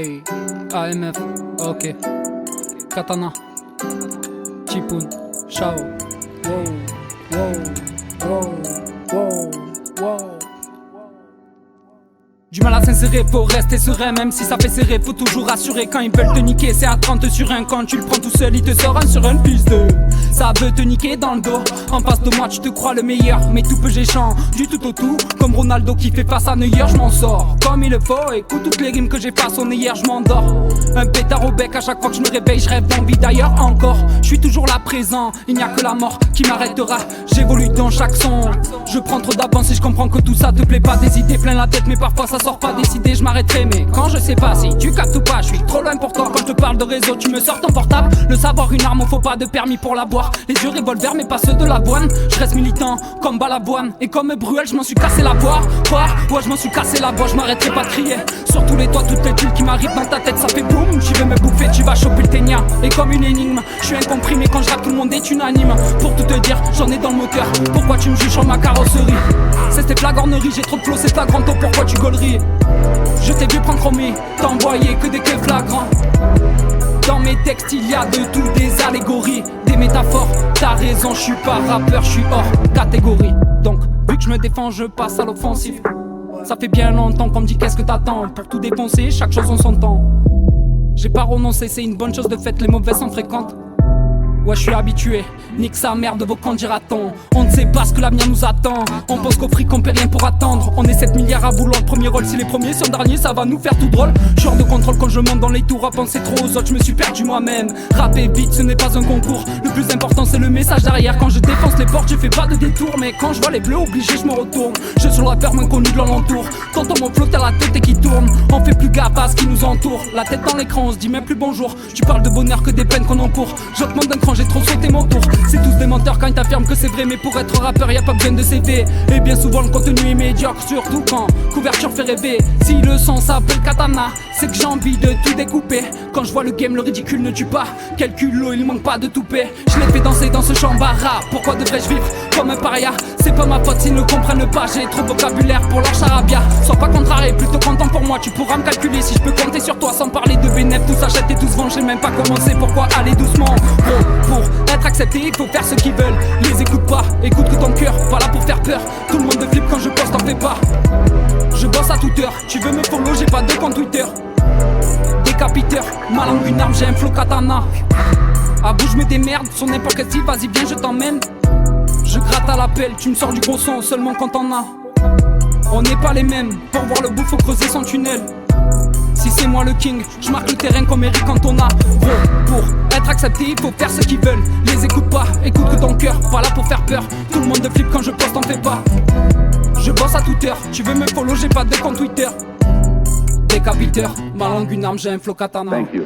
Hey, AMF, ok. Katana, Chipun, Shao. Wow, wow, wow, wow, wow. Du mal à s'insérer, faut rester serein. Même si ça fait serrer, faut toujours rassurer. Quand ils veulent te niquer, c'est à 30 sur 1. Quand tu le prends tout seul, il te sort un sur un plus de. Ça veut te niquer dans le dos. En face de moi, tu te crois le meilleur. Mais tout peu j'échange, du tout au tout. Comme Ronaldo qui fait face à Neuer, je m'en sors comme il le faut. Écoute toutes les rimes que j'ai façonnées hier, je m'endors. Un pétard au bec à chaque fois que je me réveille, je rêve d'envie d'ailleurs encore. Je suis toujours là présent, il n'y a que la mort qui m'arrêtera. J'évolue dans chaque son. Je prends trop d'avance et je comprends que tout ça te plaît pas. Des idées plein la tête, mais parfois ça sort pas décidé, je m'arrêterai. Mais quand je sais pas si tu captes ou pas, je suis trop loin pour toi. Quand je te parle de réseau, tu me sors ton portable. Le savoir, une arme, faut pas de permis pour la boire. Les yeux revolver, mais pas ceux de l'avoine. Je reste militant comme Balavoine. Et comme Bruel, je m'en suis cassé la voix. Quoi? Ouais, je m'en suis cassé la voix, je m'arrêterai pas de crier. Sur tous les toits, toutes les tuiles qui m'arrivent dans ta tête, ça fait boum. Tu veux me bouffer, tu vas choper le ténia. Et comme une énigme, je suis incompris, mais quand je rappe, tout le monde est unanime. Pour tout te dire, j'en ai dans le moteur. Pourquoi tu me juges sur ma carrosserie? C'est tes flagorneries, j'ai trop de flow, c'est flagranto. Pourquoi tu gauleries? Je t'ai vu prendre chromé, t'envoyer que des clés flagrants. Dans mes textes il y a de tout, des allégories, des métaphores. T'as raison, je suis pas rappeur, je suis hors catégorie. Donc vu que je me défends, je passe à l'offensive. Ça fait bien longtemps qu'on me dit qu'est-ce que t'attends. Pour tout défoncer, chaque chose en son temps. J'ai pas renoncé, c'est une bonne chose de fait, les mauvaises sont fréquentes. Ouais, je suis habitué, nique sa mère de vos camps, dira-t-on. On ne sait pas ce que l'avenir nous attend. On pense qu'au fric on paie rien pour attendre. On est 7 milliards à vouloir le premier rôle. Si les premiers sont derniers, ça va nous faire tout drôle. Genre de contrôle quand je monte dans les tours. À penser trop aux autres, je me suis perdu moi-même. Rapper vite, ce n'est pas un concours. Le plus important c'est le message derrière. Quand je défonce les portes, je fais pas de détour. Mais quand je vois les bleus obligés, je me retourne. Je suis le rappeur moins connu de l'alentour. T'entends mon flow, t'as la tête et qui tourne. On fait plus gaffe à ce qui nous entoure. La tête dans l'écran, on se dit même plus bonjour. Tu parles de bonheur que des peines qu'on encourt. J'augmente d'un cran, j'ai trop sauté mon tour. C'est tous des menteurs quand ils t'affirment que c'est vrai. Mais pour être rappeur y'a pas besoin de CV. Et bien souvent le contenu est médiocre. Surtout quand couverture fait rêver. Si le son s'appelle Katana, c'est que j'ai envie de tout découper. Quand je vois le game, le ridicule ne tue pas. Quel culot, il manque pas de toupet. Je les fais danser dans ce chambara. Pourquoi devrais-je vivre comme un paria? C'est pas ma faute s'ils ne comprennent pas. J'ai trop de vocabulaire pour leur charabia. Sois pas contrarié, plutôt content pour moi. Tu pourras me calculer si je peux compter sur toi. Sans parler de bénéf, tout s'achète et tout se vend. J'ai même pas commencé, pourquoi aller doucement? Pour être accepté, il faut faire ce qu'ils veulent. Les écoute pas, écoute que ton cœur. Pas là pour faire peur, tout le monde flippe quand je poste, t'en fais pas. Je bosse à toute heure, tu veux me follow, j'ai pas de compte Twitter. Décapiteur, ma langue une arme, j'ai un flow katana. À bout je me démerde, sur n'importe quel style, vas-y viens je t'emmène. Je gratte à l'appel, tu me sors du gros son seulement quand t'en as. On n'est pas les mêmes, pour voir le bout faut creuser son tunnel. Si c'est moi le king, je marque le terrain comme Eric Cantona. Gros, pour être accepté, il faut faire ce qu'ils veulent. Les écoute pas, écoute que ton cœur. Pas là pour faire peur, tout le monde flippe quand je poste, t'en fais pas. Je bosse à toute heure, tu veux me follow, j'ai pas de compte Twitter. Décapiteur, ma langue une arme, j'ai un flow katana. Thank you.